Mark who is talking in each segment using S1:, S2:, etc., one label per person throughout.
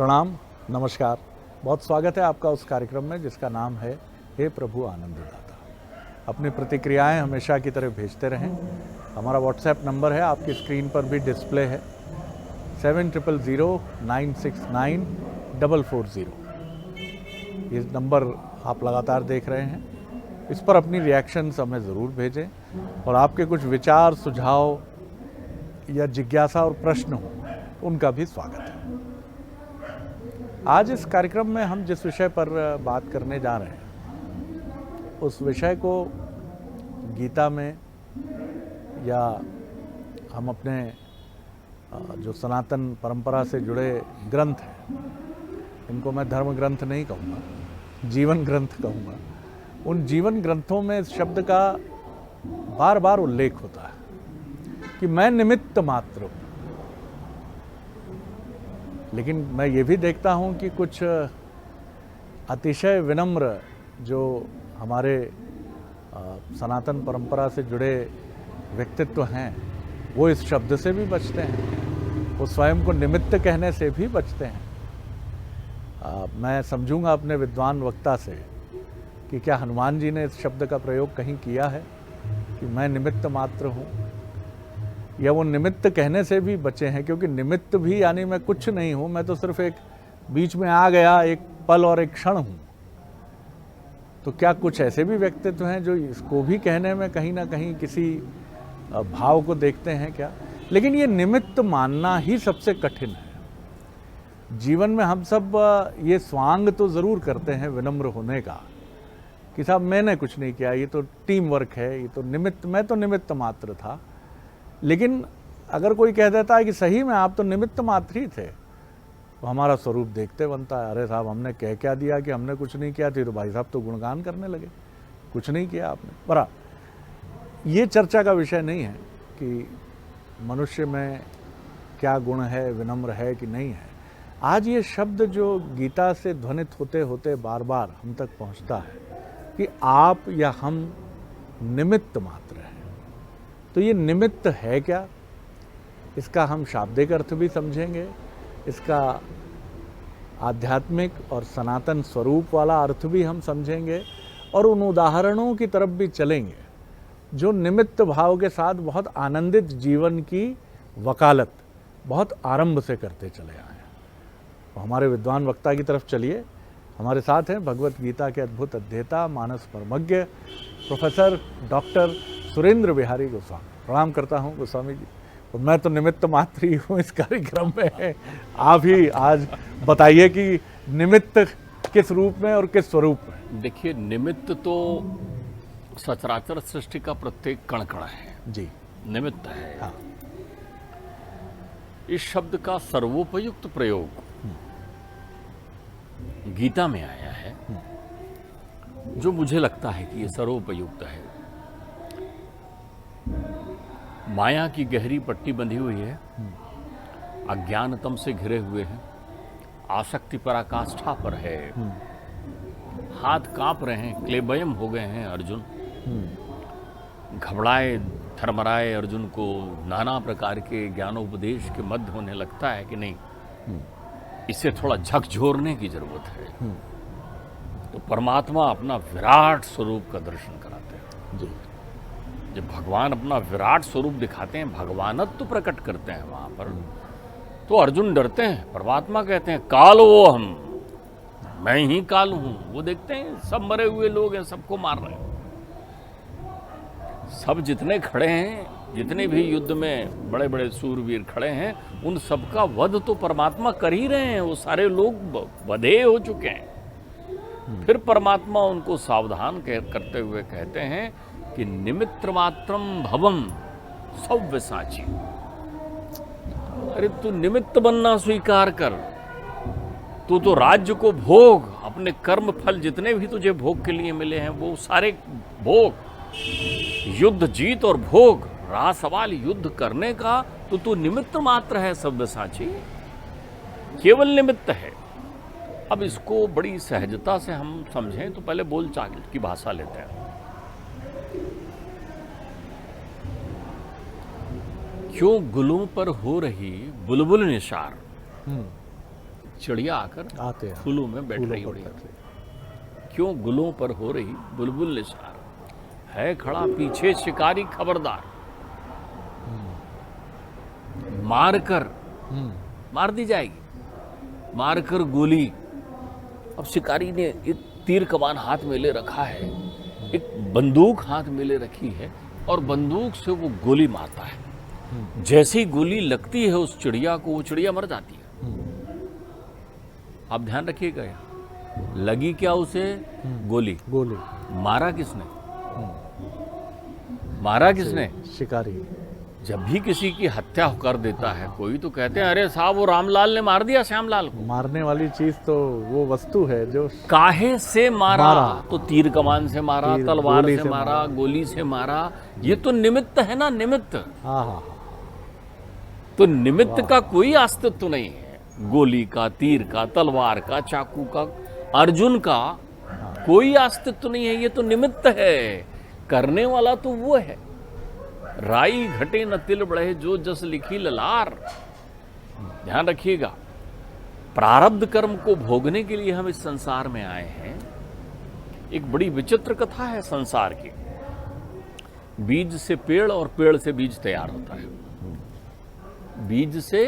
S1: प्रणाम, नमस्कार। बहुत स्वागत है आपका उस कार्यक्रम में जिसका नाम है हे प्रभु आनंददाता। अपनी प्रतिक्रियाएं हमेशा की तरह भेजते रहें। हमारा व्हाट्सएप नंबर है, आपकी स्क्रीन पर भी डिस्प्ले है, 7009694440। ये नंबर आप लगातार देख रहे हैं। इस पर अपनी रिएक्शंस हमें ज़रूर भेजें और आपके कुछ विचार, सुझाव या जिज्ञासा और प्रश्न हो उनका भी स्वागत है। आज इस कार्यक्रम में हम जिस विषय पर बात करने जा रहे हैं उस विषय को गीता में या हम अपने जो सनातन परंपरा से जुड़े ग्रंथ हैं, इनको मैं धर्म ग्रंथ नहीं कहूँगा, जीवन ग्रंथ कहूँगा। उन जीवन ग्रंथों में इस शब्द का बार बार उल्लेख होता है कि मैं निमित्त मात्र हूँ। लेकिन मैं ये भी देखता हूँ कि कुछ अतिशय विनम्र जो हमारे सनातन परंपरा से जुड़े व्यक्तित्व हैं वो इस शब्द से भी बचते हैं, वो स्वयं को निमित्त कहने से भी बचते हैं। मैं समझूंगा अपने विद्वान वक्ता से कि क्या हनुमान जी ने इस शब्द का प्रयोग कहीं किया है कि मैं निमित्त मात्र हूँ, या वो निमित्त कहने से भी बचे हैं, क्योंकि निमित्त भी यानी मैं कुछ नहीं हूँ, मैं तो सिर्फ एक बीच में आ गया, एक पल और एक क्षण हूँ। तो क्या कुछ ऐसे भी व्यक्तित्व हैं जो इसको भी कहने में कहीं ना कहीं किसी भाव को देखते हैं क्या? लेकिन ये निमित्त मानना ही सबसे कठिन है। जीवन में हम सब ये स्वांग तो ज़रूर करते हैं विनम्र होने का कि साहब मैंने कुछ नहीं किया, ये तो टीम वर्क है, ये तो निमित्त, मैं तो निमित्त मात्र था। लेकिन अगर कोई कह देता है कि सही में आप तो निमित्त मात्र ही थे, तो हमारा स्वरूप देखते बनता है, अरे साहब हमने कह क्या दिया कि हमने कुछ नहीं किया थी, तो भाई साहब तो गुणगान करने लगे, कुछ नहीं किया आपने। पर ये चर्चा का विषय नहीं है कि मनुष्य में क्या गुण है, विनम्र है कि नहीं है। आज ये शब्द जो गीता से ध्वनित होते होते बार बार हम तक पहुंचता है कि आप या हम निमित्त मात्र हैं। तो ये निमित्त है क्या, इसका हम शाब्दिक अर्थ भी समझेंगे, इसका आध्यात्मिक और सनातन स्वरूप वाला अर्थ भी हम समझेंगे और उन उदाहरणों की तरफ भी चलेंगे जो निमित्त भाव के साथ बहुत आनंदित जीवन की वकालत बहुत आरंभ से करते चले आए हैं। तो हमारे विद्वान वक्ता की तरफ चलिए। हमारे साथ हैं भगवत गीता के अद्भुत अध्येता, मानस परमज्ञ प्रोफेसर डॉक्टर सुरेंद्र बिहारी गोस्वामी। प्रणाम करता हूं गोस्वामी जी। तो मैं तो निमित्त मात्र ही हूँ इस कार्यक्रम में। आप ही आज बताइए कि निमित्त किस रूप में और किस स्वरूप में?
S2: देखिए, निमित्त तो सचराचर सृष्टि का प्रत्येक कण कण है
S1: जी, निमित्त
S2: है।
S1: हाँ।
S2: इस शब्द का सर्वोपयुक्त प्रयोग गीता में आया है, जो मुझे लगता है कि ये सर्वोपयुक्त है। माया की गहरी पट्टी बंधी हुई है, अज्ञानतम से घिरे हुए हैं, आसक्ति पराकाष्ठा पर है, हाथ कांप रहे हैं, क्लेबयम हो गए हैं अर्जुन। घबराए थरमराए अर्जुन को नाना प्रकार के ज्ञानोपदेश के मध्य होने लगता है कि नहीं, इसे थोड़ा झकझोरने की जरूरत है। तो परमात्मा अपना विराट स्वरूप का दर्शन कराते हैं जी। जब भगवान अपना विराट स्वरूप दिखाते हैं, भगवानत्व प्रकट करते हैं वहां पर, तो अर्जुन डरते हैं। परमात्मा कहते हैं काल वो हम, मैं ही काल हूं। वो देखते हैं सब मरे हुए लोग हैं, सबको मार रहे हैं, सब जितने खड़े हैं, जितने भी युद्ध में बड़े बड़े सूरवीर खड़े हैं, उन सबका वध तो परमात्मा कर ही रहे हैं। वो सारे लोग वधे हो चुके हैं। फिर परमात्मा उनको सावधान करते हुए कहते हैं कि निमित्र मात्रम भवम सव्यसाची। अरे तू निमित्त बनना स्वीकार कर, तू तो राज्य को भोग, अपने कर्म फल जितने भी तुझे भोग के लिए मिले हैं वो सारे भोग, युद्ध जीत और भोग, रहा सवाल युद्ध करने का, तो तू निमित्त मात्र है सव्यसाची, केवल निमित्त है। अब इसको बड़ी सहजता से हम समझें तो पहले बोलचाल की भाषा लेते हैं। क्यों गुलों पर हो रही बुलबुल निशार, चिड़िया आकर
S1: आते हैं
S2: फूलों में बैठ
S1: फूलों
S2: रही
S1: पर
S2: उड़ी।
S1: बैठ रही।
S2: क्यों गुलों पर हो रही बुलबुल निसार, है खड़ा पीछे शिकारी खबरदार, मार कर मार दी जाएगी, मार कर गोली। अब शिकारी ने एक तीर कमान हाथ में ले रखा है, एक बंदूक हाथ में ले रखी है और बंदूक से वो गोली मारता है। जैसे ही गोली लगती है उस चिड़िया को, वो चिड़िया मर जाती है। आप ध्यान रखिएगा, यहाँ लगी क्या उसे? गोली।
S1: गोली।
S2: मारा किसने? मारा किसने?
S1: शिकारी।
S2: जब भी किसी की हत्या कर देता है कोई, तो कहते हैं अरे साहब वो रामलाल ने मार दिया श्यामलाल को।
S1: मारने वाली चीज तो वो वस्तु है जो
S2: काहे से मारा? तो तीर कमान से मारा,
S1: तीर,
S2: तलवार
S1: गोली
S2: से
S1: से
S2: मारा,
S1: मारा।
S2: गोली से मारा। ये तो निमित्त है ना, निमित्त।
S1: हाँ हाँ।
S2: तो निमित्त का कोई अस्तित्व नहीं है। गोली का, तीर का, तलवार का, चाकू का, अर्जुन का कोई अस्तित्व नहीं है। ये तो निमित्त है, करने वाला तो वो है। राई घटे न तिल बढ़े, जो जस लिखी ललार। ध्यान रखिएगा, प्रारब्ध कर्म को भोगने के लिए हम इस संसार में आए हैं। एक बड़ी विचित्र कथा है संसार की। बीज से पेड़ और पेड़ से बीज तैयार होता है। बीज से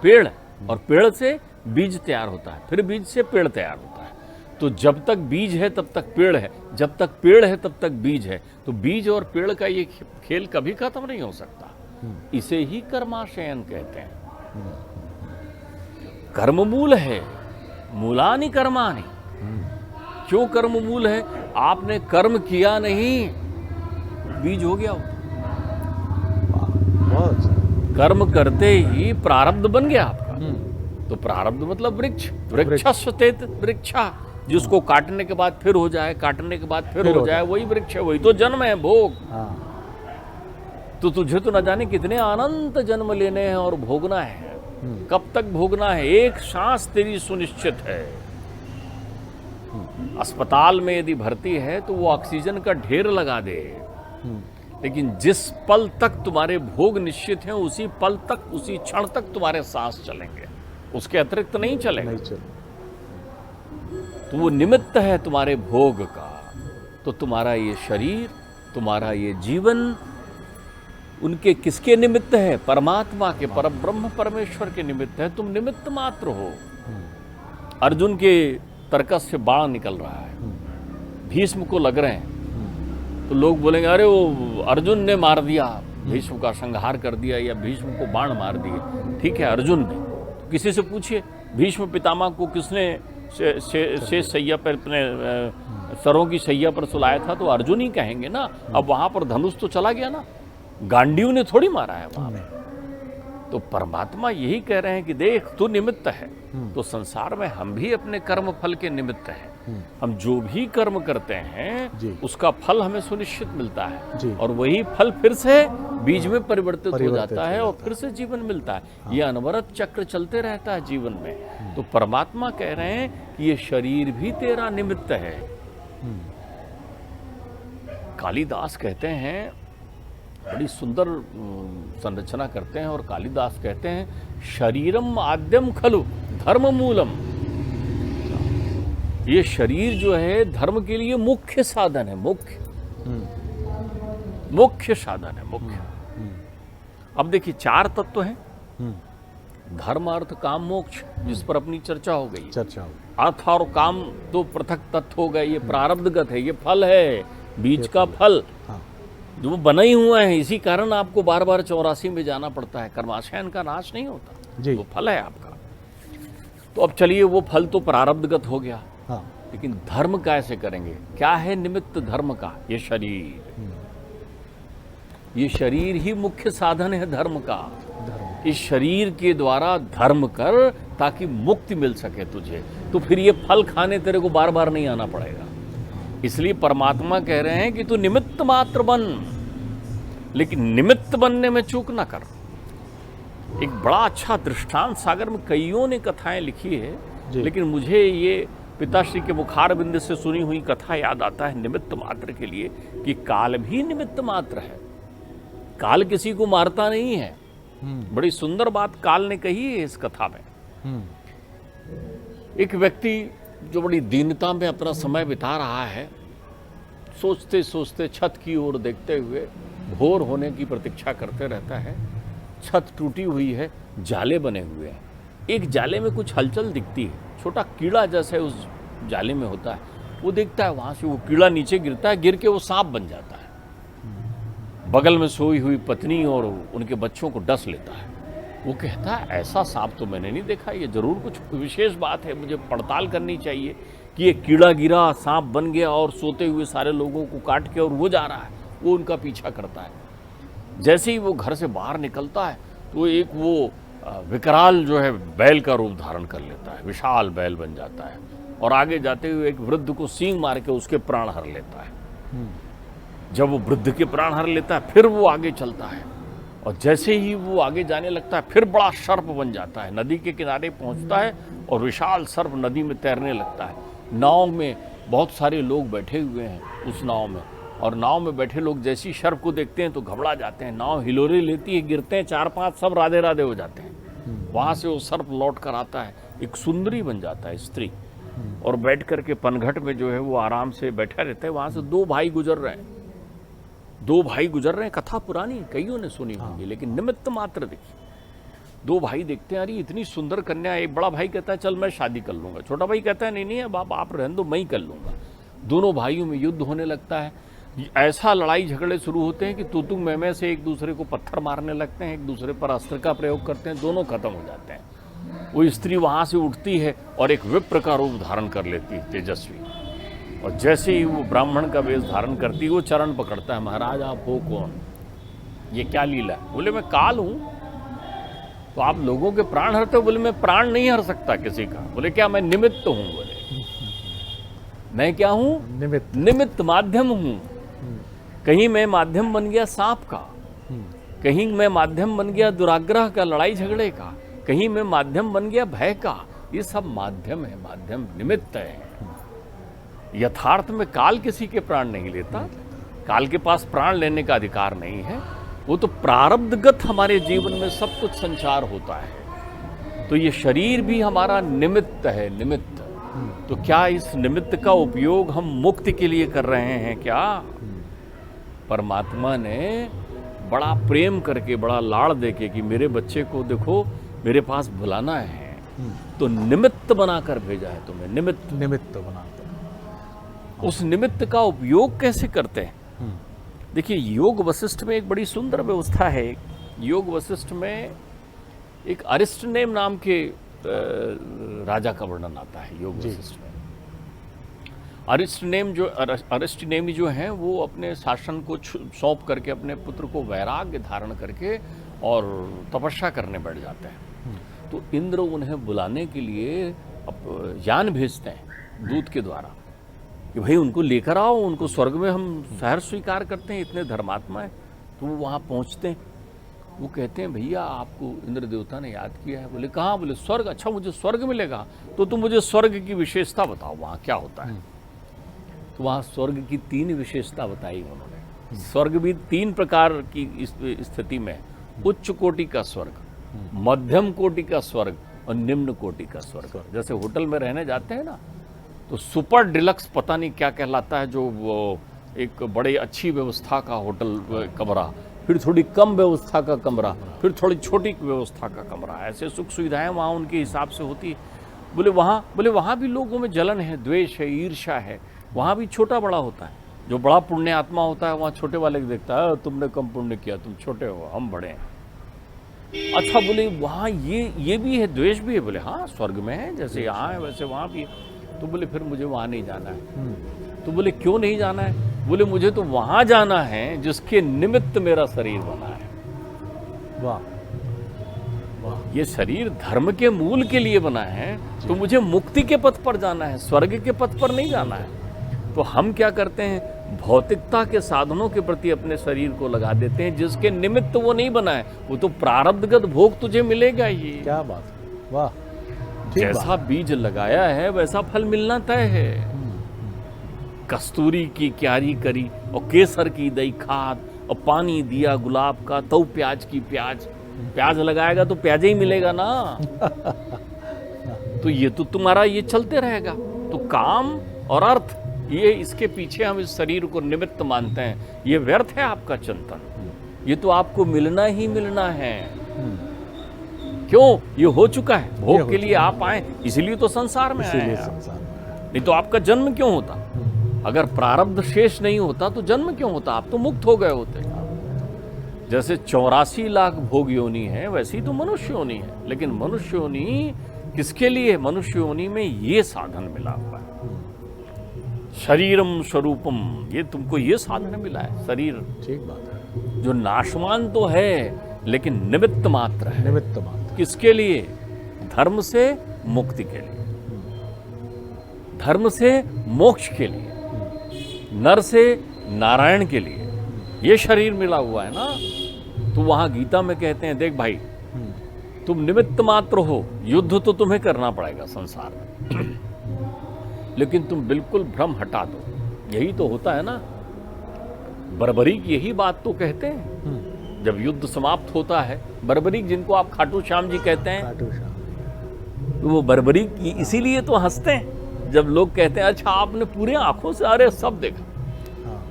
S2: पेड़ और पेड़ से बीज तैयार होता है, फिर बीज से पेड़ तैयार होता है। तो जब तक बीज है तब तक पेड़ है, जब तक पेड़ है तब तक बीज है। तो बीज और पेड़ का ये खेल कभी खत्म नहीं हो सकता। इसे ही कर्माशयन कहते हैं। कर्म मूल है, मूलानि कर्माणि। क्यों कर्म मूल है? आपने कर्म किया नहीं, बीज हो गया वो।
S1: बहुत अच्छा।
S2: कर्म करते ही प्रारब्ध बन गया आपका। तो प्रारब्ध मतलब वृक्ष, वृक्षस्वतेत वृक्षा। जिसको काटने के बाद फिर हो जाए, काटने के बाद फिर हो जाए, वही वृक्ष है, वही तो जन्म है, भोग। तो तुझे तो न जाने कितने अनंत जन्म लेने हैं और भोगना है। कब तक भोगना है? एक सांस तेरी सुनिश्चित है। अस्पताल में यदि भर्ती है तो वो ऑक्सीजन का ढेर लगा दे, लेकिन जिस पल तक तुम्हारे भोग निश्चित हैं, उसी पल तक, उसी क्षण तक तुम्हारे सांस चलेंगे, उसके अतिरिक्त नहीं चलेगा। तो वो निमित्त है तुम्हारे भोग का। तो तुम्हारा ये शरीर, तुम्हारा ये जीवन, उनके किसके निमित्त है? परमात्मा के, परब्रह्म परमेश्वर के निमित्त है। तुम निमित्त मात्र हो। अर्जुन के तरकस से बाण निकल रहा है, भीष्म को लग रहे हैं, तो लोग बोलेंगे अरे वो अर्जुन ने मार दिया, भीष्म का संहार कर दिया, या भीष्म को बाण मार दिए। ठीक है, अर्जुन ने। तो किसी से पूछिए, भीष्म पितामह को किसने से सैया पर, अपने सरों की सैया पर सुलाया था? तो अर्जुन ही कहेंगे ना। अब वहां पर धनुष तो चला गया ना, गांडीव ने थोड़ी मारा है वहां में। तो परमात्मा यही कह रहे हैं कि देख, तू निमित्त है। तो संसार में हम भी अपने कर्म फल के निमित्त हैं। हम जो भी कर्म करते हैं उसका फल हमें सुनिश्चित मिलता है, और वही फल फिर से बीज में परिवर्तित हो जाता है और फिर से जीवन मिलता है। ये अनवरत चक्र चलते रहता है जीवन में। तो परमात्मा कह रहे हैं कि ये शरीर भी तेरा निमित्त है। कालिदास कहते हैं, बड़ी सुंदर संरचना करते हैं, और कालिदास कहते हैं शरीरम आद्यम खलु धर्म मूलम। ये शरीर जो है धर्म के लिए मुख्य साधन है, मुख्य साधन है, मुख्य। अब देखिए, 4 तत्व हैं, धर्म अर्थ काम मोक्ष, जिस पर अपनी चर्चा हो गई। अर्थ और काम 2 पृथक तत्व हो गए। ये प्रारब्धगत है, ये फल है, बीज का फल जो बना ही हुआ है। इसी कारण आपको बार बार 84 में जाना पड़ता है। कर्माशयन का नाश नहीं होता, वो फल है आपका। तो अब चलिए, वो फल तो प्रारब्धगत हो गया। लेकिन धर्म कैसे करेंगे? क्या है निमित्त धर्म का? ये शरीर। ये शरीर ही मुख्य साधन है धर्म का। इस शरीर के द्वारा धर्म कर, ताकि मुक्ति मिल सके तुझे। तो फिर ये फल खाने तेरे को बार बार नहीं आना पड़ेगा। इसलिए परमात्मा कह रहे हैं कि तू निमित्त मात्र बन, लेकिन निमित्त बनने में चूक ना कर। एक बड़ा अच्छा दृष्टांत सागर में कईयों ने कथाएं लिखी है, लेकिन मुझे ये पिताश्री के मुखार बिंद से सुनी हुई कथा याद आता है निमित्त मात्र के लिए, कि काल भी निमित्त मात्र है। काल किसी को मारता नहीं है। बड़ी सुंदर बात काल ने कही है इस कथा में। एक व्यक्ति जो बड़ी दीनता में अपना समय बिता रहा है, सोचते सोचते छत की ओर देखते हुए भोर होने की प्रतीक्षा करते रहता है। छत टूटी हुई है, जाले बने हुए हैं। एक जाले में कुछ हलचल दिखती है, छोटा कीड़ा जैसे उस जाले में होता है। वो देखता है, वहाँ से वो कीड़ा नीचे गिरता है, गिर के वो सांप बन जाता है। बगल में सोई हुई पत्नी और उनके बच्चों को डस लेता है। वो कहता है, ऐसा सांप तो मैंने नहीं देखा, ये जरूर कुछ विशेष बात है, मुझे पड़ताल करनी चाहिए कि ये कीड़ा गिरा, सांप बन गया और सोते हुए सारे लोगों को काट के और वो जा रहा है। वो उनका पीछा करता है। जैसे ही वो घर से बाहर निकलता है तो एक वो विकराल जो है बैल का रूप धारण कर लेता है, विशाल बैल बन जाता है और आगे जाते हुए एक वृद्ध को सींग मार के उसके प्राण हर लेता है। जब वो वृद्ध के प्राण हर लेता है, फिर वो आगे चलता है और जैसे ही वो आगे जाने लगता है, फिर बड़ा सर्प बन जाता है। नदी के किनारे पहुंचता है और विशाल सर्प नदी में तैरने लगता है। नाव में बहुत सारे लोग बैठे हुए हैं उस नाव में, और नाव में बैठे लोग जैसी सर्प को देखते हैं तो घबरा जाते हैं। नाव हिलोरे लेती है, गिरते हैं, 4-5 सब राधे राधे हो जाते हैं। वहाँ से वो सर्प लौट कर आता है, एक सुंदरी बन जाता है, स्त्री, और बैठ करके पनघट में जो है वो आराम से बैठा रहता है। वहाँ से 2 भाई गुजर रहे हैं। 2 भाई गुजर रहे हैं, कथा पुरानी कईयों ने सुनी होंगी, लेकिन निमित्त मात्र देखी। 2 भाई देखते हैं, अरे इतनी सुंदर कन्या। एक बड़ा भाई कहता है, चल मैं शादी कर लूंगा। छोटा भाई कहता है, नहीं नहीं अब आप रहने दो, मैं ही कर लूंगा। दोनों भाइयों में युद्ध होने लगता है। ऐसा लड़ाई झगड़े शुरू होते हैं कि तू मैं से एक दूसरे को पत्थर मारने लगते हैं, एक दूसरे पर अस्त्र का प्रयोग करते हैं, दोनों खत्म हो जाते हैं। वो स्त्री वहां से उठती है और एक विप्र का रूप धारण कर लेती है, तेजस्वी, और जैसे ही वो ब्राह्मण का वेश धारण करती है, वो चरण पकड़ता है, महाराज आप हो कौन, ये क्या लीला है? बोले मैं काल हूं, तो आप लोगों के प्राण हरते हो? बोले मैं प्राण नहीं हर सकता किसी का। बोले क्या मैं निमित्त हूं? बोले मैं क्या हूं? निमित्त माध्यम हूं। कहीं मैं माध्यम बन गया सांप का, कहीं मैं माध्यम बन गया दुराग्रह का, लड़ाई झगड़े का, कहीं मैं माध्यम बन गया भय का। ये सब माध्यम है, माध्यम निमित्त है। यथार्थ में काल किसी के प्राण नहीं लेता, काल के पास प्राण लेने का अधिकार नहीं है। वो तो प्रारब्धगत हमारे जीवन में सब कुछ संचार होता है। तो ये शरीर भी हमारा निमित्त है, निमित्त। तो क्या इस निमित्त का उपयोग हम मुक्ति के लिए कर रहे हैं क्या? परमात्मा ने बड़ा प्रेम करके, बड़ा लाड़ देके कि मेरे बच्चे को देखो मेरे पास बुलाना है, तो निमित्त बनाकर भेजा है तुम्हें। निमित्त बनाते हैं। उस निमित्त का उपयोग कैसे करते हैं? देखिए, योग वशिष्ठ में एक बड़ी सुंदर व्यवस्था है। योग वशिष्ठ में एक अरिष्टनेम नाम के राजा का वर्णन आता है योग वशिष्ठ में। अरिष्टनेमी जो हैं वो अपने शासन को सौंप करके अपने पुत्र को वैराग्य धारण करके और तपस्या करने बैठ जाते हैं। तो इंद्र उन्हें बुलाने के लिए यान भेजते हैं दूत के द्वारा कि भाई उनको लेकर आओ, उनको स्वर्ग में हम सहर्ष स्वीकार करते हैं, इतने धर्मात्मा है। तो वो वहाँ पहुँचते हैं। वो कहते हैं, भैया आपको इंद्र देवता ने याद किया है। बोले कहाँ? बोले स्वर्ग। अच्छा मुझे स्वर्ग मिलेगा, तो तुम मुझे स्वर्ग की विशेषता बताओ, वहाँ क्या होता है। तो वहाँ स्वर्ग की 3 विशेषता बताई उन्होंने। स्वर्ग भी 3 प्रकार की स्थिति में, उच्च कोटि का स्वर्ग, मध्यम कोटि का स्वर्ग और निम्न कोटि का स्वर्ग। जैसे होटल में रहने जाते हैं ना, तो सुपर डिलक्स पता नहीं क्या कहलाता है, जो वो एक बड़े अच्छी व्यवस्था का होटल कमरा, फिर थोड़ी कम व्यवस्था का कमरा, फिर थोड़ी छोटी व्यवस्था का कमरा, ऐसे सुख सुविधाएं वहाँ उनके हिसाब से होती है। बोले वहाँ भी लोगों में जलन है, द्वेष है, ईर्ष्या है। वहाँ भी छोटा बड़ा होता है। जो बड़ा पुण्य आत्मा होता है वहाँ छोटे वाले को देखता है, तुमने कम पुण्य किया, तुम छोटे हो, हम बड़े हैं। अच्छा, बोले वहाँ ये भी है, द्वेष भी है। बोले हाँ, स्वर्ग में है, जैसे यहाँ है वैसे वहाँ भी है। तो बोले फिर मुझे वहाँ नहीं जाना है। तो बोले क्यों नहीं जाना है? बोले मुझे तो वहाँ जाना है जिसके निमित्त मेरा शरीर बना है।
S1: वाह वाह,
S2: ये शरीर धर्म के मूल के लिए बना है, तो मुझे मुक्ति के पथ पर जाना है, स्वर्ग के पथ पर नहीं जाना है। तो हम क्या करते हैं? भौतिकता के साधनों के प्रति अपने शरीर को लगा देते हैं, जिसके निमित्त वो नहीं बना है। वो तो प्रारब्धगत भोग तुझे मिलेगा ही।
S1: क्या बात, वाह।
S2: जैसा बीज लगाया है वैसा फल मिलना तय है। कस्तूरी की क्यारी करी और केसर की दई खाद और पानी दिया गुलाब का, तो प्याज की प्याज लगाएगा तो प्याज ही मिलेगा ना। तो ये तो तुम्हारा ये चलते रहेगा। तो काम और अर्थ, ये इसके पीछे हम इस शरीर को निमित्त मानते हैं, ये व्यर्थ है आपका चिंतन। ये तो आपको मिलना ही मिलना है। क्यों? ये हो चुका है, भोग के लिए आप आए, इसीलिए तो संसार में आए
S1: इसीलिए
S2: हैं।
S1: संसार में है।
S2: नहीं तो आपका जन्म क्यों होता? अगर प्रारब्ध शेष नहीं होता तो जन्म क्यों होता? आप तो मुक्त हो गए होते। जैसे 84 लाख भोग योनि है, वैसे ही तो मनुष्य योनि है। लेकिन मनुष्य योनि किसके लिए? मनुष्य योनि में ये साधन मिला हुआ है, शरीरम स्वरूपम, ये तुमको ये साधन मिला है। शरीर
S1: ठीक बात है।
S2: जो नाशवान तो है लेकिन निमित्त मात्र है।
S1: निमित्त मात्र।
S2: किसके लिए? धर्म से मुक्ति के लिए, धर्म से मोक्ष के लिए, नर से नारायण के लिए ये शरीर मिला हुआ है ना। तो वहां गीता में कहते हैं, देख भाई, तुम निमित्त मात्र हो, युद्ध तो तुम्हें करना पड़ेगा संसार में, लेकिन तुम बिल्कुल भ्रम हटा दो। यही तो होता है ना, बर्बरीक यही बात तो कहते हैं। जब युद्ध समाप्त होता है, बर्बरीक जिनको आप खाटू श्याम जी कहते हैं,
S1: खाटू श्याम।
S2: तो वो बर्बरीक इसीलिए तो हंसते हैं जब लोग कहते हैं अच्छा आपने पूरे आंखों से अरे सब देखा।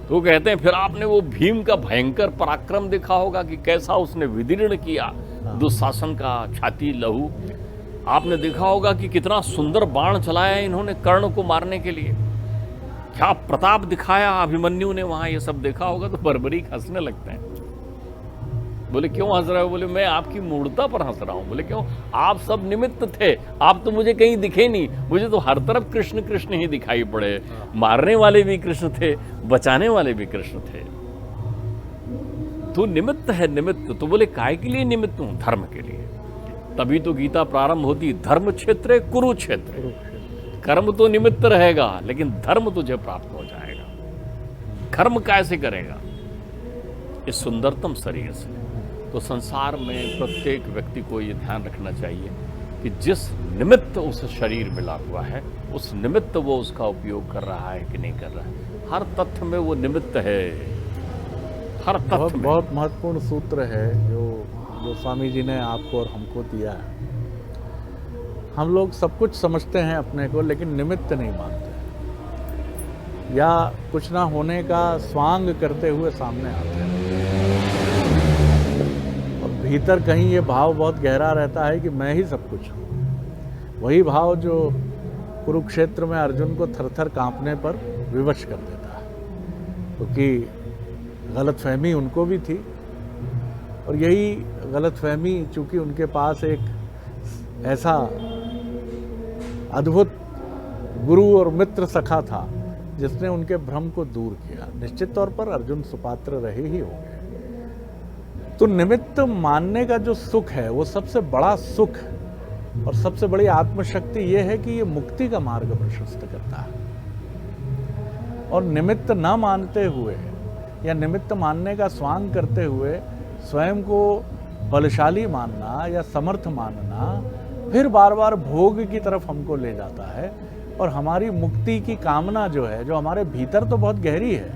S2: तो कहते हैं फिर आपने वो भीम का भयंकर पराक्रम देखा होगा कि कैसा उसने विदीर्ण किया दुशासन का छाती लहू। आपने देखा होगा कि कितना सुंदर बाण चलाया इन्होंने कर्ण को मारने के लिए, क्या प्रताप दिखाया अभिमन्यु ने वहां, ये सब देखा होगा। तो बर्बरीक हंसने लगते हैं। बोले क्यों हंस रहे हो? बोले मैं आपकी मूर्ता पर हंस रहा हूं। बोले क्यों? आप सब निमित्त थे, आप तो मुझे कहीं दिखे नहीं, मुझे तो हर तरफ कृष्ण कृष्ण ही दिखाई पड़े। मारने वाले भी कृष्ण थे, बचाने वाले भी कृष्ण थे। तो निमित्त है, निमित्त। तो बोले काय के लिए निमित्त हूं? धर्म के लिए। तभी तो गीता प्रारंभ होती, धर्म क्षेत्र कुरुक्षेत्र। कर्म तो निमित्त रहेगा लेकिन धर्म तुझे प्राप्त हो जाएगा। कर्म कैसे करेगा? इस सुंदरतम शरीर से। तो संसार में प्रत्येक व्यक्ति को ये ध्यान रखना चाहिए कि जिस निमित्त उस शरीर मिला हुआ है, उस निमित्त वो उसका उपयोग कर रहा है कि नहीं कर रहा है। हर तथ्य में वो निमित्त है, हर तथ्य में।
S1: बहुत महत्वपूर्ण सूत्र है जो स्वामी जी ने आपको और हमको दिया है। हम लोग सब कुछ समझते हैं अपने को, लेकिन निमित्त नहीं मानते, या कुछ ना होने का स्वांग करते हुए सामने आते हैं। और भीतर कहीं ये भाव बहुत गहरा रहता है कि मैं ही सब कुछ हूँ। वही भाव जो कुरुक्षेत्र में अर्जुन को थरथर कांपने पर विवश कर देता है, क्योंकि गलतफहमी उनको भी थी। और यही गलतफहमी, चूंकि उनके पास एक ऐसा अद्भुत गुरु और मित्र सखा था जिसने उनके भ्रम को दूर किया, निश्चित तौर पर अर्जुन सुपात्र रहे ही होंगे। तो निमित्त मानने का जो सुख है वो सबसे बड़ा सुख और सबसे बड़ी आत्मशक्ति ये है कि ये मुक्ति का मार्ग प्रशस्त करता है। और निमित्त न मानते हुए या निमित्त मानने का स्वांग करते हुए स्वयं को बलशाली मानना या समर्थ मानना फिर बार बार भोग की तरफ हमको ले जाता है। और हमारी मुक्ति की कामना जो है, जो हमारे भीतर तो बहुत गहरी है,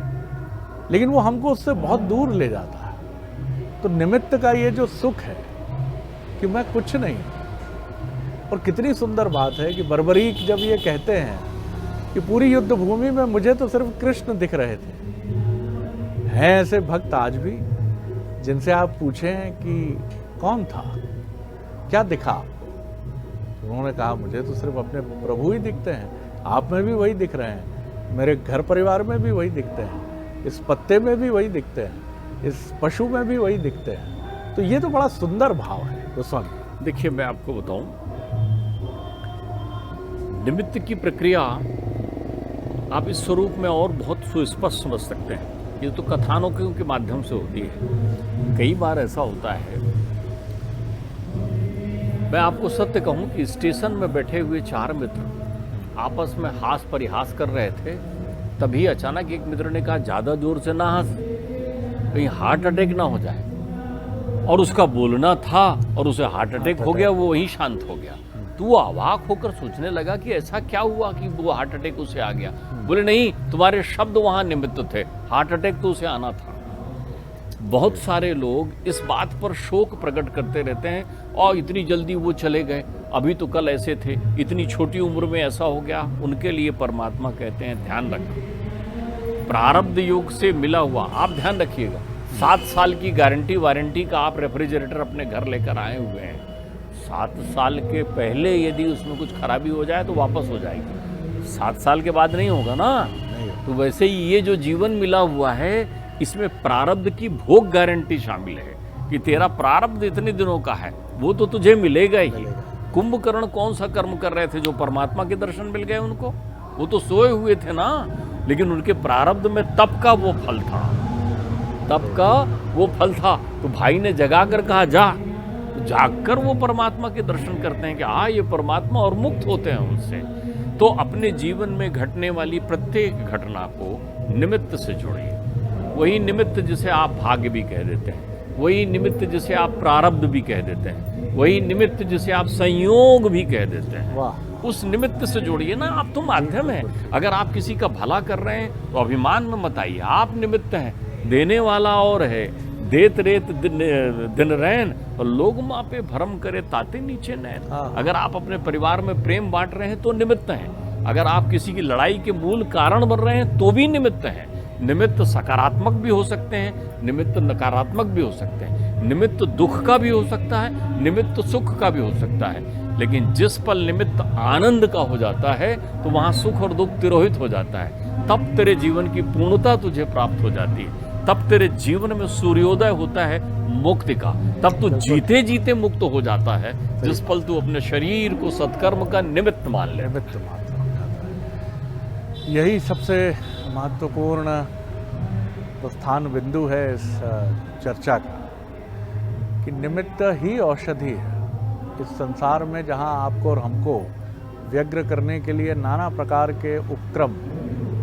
S1: लेकिन वो हमको उससे बहुत दूर ले जाता है। तो निमित्त का ये जो सुख है कि मैं कुछ नहीं, और कितनी सुंदर बात है कि बर्बरीक जब ये कहते हैं कि पूरी युद्ध भूमि में मुझे तो सिर्फ कृष्ण दिख रहे थे। हैं ऐसे भक्त आज भी जिनसे आप पूछें कि कौन था, क्या दिखा, उन्होंने कहा मुझे तो सिर्फ अपने प्रभु ही दिखते हैं। आप में भी वही दिख रहे हैं, मेरे घर परिवार में भी वही दिखते हैं, इस पत्ते में भी वही दिखते हैं, इस पशु में भी वही दिखते हैं। तो ये तो बड़ा सुंदर भाव है गोस्वामी।
S2: देखिए मैं आपको बताऊं, निमित्त की प्रक्रिया आप इस स्वरूप में और बहुत सुस्पष्ट समझ सकते हैं। ये तो कथानों के माध्यम से होती है। कई बार ऐसा होता है, मैं आपको सत्य कहूं कि स्टेशन में बैठे हुए 4 मित्र आपस में हास परिहास कर रहे थे। तभी अचानक एक मित्र ने कहा ज़्यादा जोर से ना हंस, कहीं हार्ट अटैक ना हो जाए। और उसका बोलना था और उसे हार्ट अटैक हो गया, वो वहीं शांत हो गया। तो वो अवाक होकर सोचने लगा कि ऐसा क्या हुआ कि वो हार्ट अटैक उसे आ गया। बोले नहीं, तुम्हारे शब्द वहां निमित्त थे, हार्ट अटैक तो उसे आना था। बहुत सारे लोग इस बात पर शोक प्रकट करते रहते हैं और इतनी जल्दी वो चले गए, अभी तो कल ऐसे थे, इतनी छोटी उम्र में ऐसा हो गया। उनके लिए परमात्मा कहते हैं ध्यान रखो, प्रारब्ध योग से मिला हुआ, आप ध्यान रखिएगा, 7 साल की गारंटी वारंटी का आप रेफ्रिजरेटर अपने घर लेकर आए हुए हैं, 7 साल के पहले यदि उसमें कुछ खराबी हो जाए तो वापस हो जाएगी, 7 साल के बाद नहीं होगा ना। तो वैसे ही ये जो जीवन मिला हुआ है, इसमें प्रारब्ध की भोग गारंटी शामिल है कि तेरा प्रारब्ध इतने दिनों का है, वो तो तुझे मिलेगा ही। कुंभकर्ण कौन सा कर्म कर रहे थे जो परमात्मा के दर्शन मिल गए उनको? वो तो सोए हुए थे ना, लेकिन उनके प्रारब्ध में तप का वो फल था, तप का वो फल था। तो भाई ने जगा कर कहा जा, जागकर वो परमात्मा के दर्शन करते हैं कि ये परमात्मा, और मुक्त होते हैं उनसे। तो अपने जीवन में घटने वाली प्रत्येक घटना को निमित्त से जोड़िए, वही निमित्त जिसे आप भाग्य भी कह देते हैं, वही निमित्त जिसे आप प्रारब्ध भी कह देते हैं, वही निमित्त जिसे आप संयोग भी कह देते हैं।
S1: वाह।
S2: उस निमित्त से जोड़िए ना, आप तो माध्यम हैं। अगर आप किसी का भला कर रहे हैं तो अभिमान में मत आइए, आप निमित्त हैं, देने वाला और है। देत रेत दिन रैन और लोग मापे भरम करे ताते नीचे नैन। अगर आप अपने परिवार में प्रेम बांट रहे हैं तो निमित्त हैं, अगर आप किसी की लड़ाई के मूल कारण बन रहे हैं तो भी निमित्त हैं। निमित्त सकारात्मक भी हो सकते हैं, निमित्त नकारात्मक भी हो सकते हैं, निमित्त दुख का भी हो सकता है, निमित्त सुख का भी हो सकता है। लेकिन जिस पल निमित्त आनंद का हो जाता है तो वहां सुख और दुख तिरोहित हो जाता है, तब तेरे जीवन की पूर्णता तुझे प्राप्त हो जाती है, तब तेरे जीवन में सूर्योदय होता है मुक्ति का, तब तू जीते जीते मुक्त हो जाता है जिस पल तू अपने शरीर को सत्कर्म का निमित्त मान ले।
S1: निमित्त मात्र यही सबसे महत्वपूर्ण प्रस्थान बिंदु है इस चर्चा का, कि निमित्त ही औषधि है। इस संसार में जहाँ आपको और हमको व्यग्र करने के लिए नाना प्रकार के उपक्रम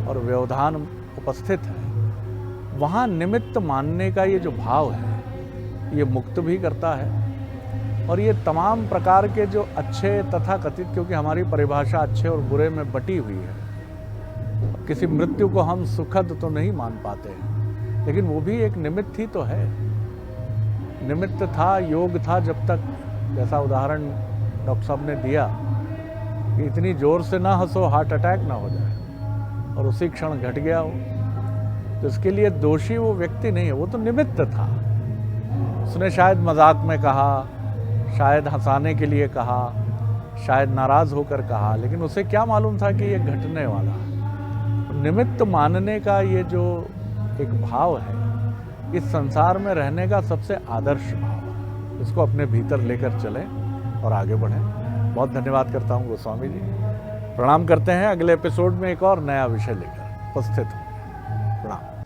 S1: और व्यवधान उपस्थित है, वहाँ निमित्त मानने का ये जो भाव है, ये मुक्त भी करता है। और ये तमाम प्रकार के जो अच्छे तथा कथित, क्योंकि हमारी परिभाषा अच्छे और बुरे में बटी हुई है, किसी मृत्यु को हम सुखद तो नहीं मान पाते हैं, लेकिन वो भी एक निमित्त ही तो है। निमित्त था, योग था, जब तक, जैसा उदाहरण डॉक्टर साहब ने दिया कि इतनी जोर से ना हंसो हार्ट अटैक ना हो जाए, और उसी क्षण घट गया हो, तो इसके लिए दोषी वो व्यक्ति नहीं है, वो तो निमित्त था। उसने शायद मजाक में कहा, शायद हंसाने के लिए कहा, शायद नाराज होकर कहा, लेकिन उसे क्या मालूम था कि ये घटने वाला है। निमित्त मानने का ये जो एक भाव है, इस संसार में रहने का सबसे आदर्श भाव है। इसको अपने भीतर लेकर चलें और आगे बढ़ें। बहुत धन्यवाद करता हूँ गोस्वामी जी, प्रणाम करते हैं। अगले एपिसोड में एक और नया विषय लेकर उपस्थित होंगे। प्रणाम।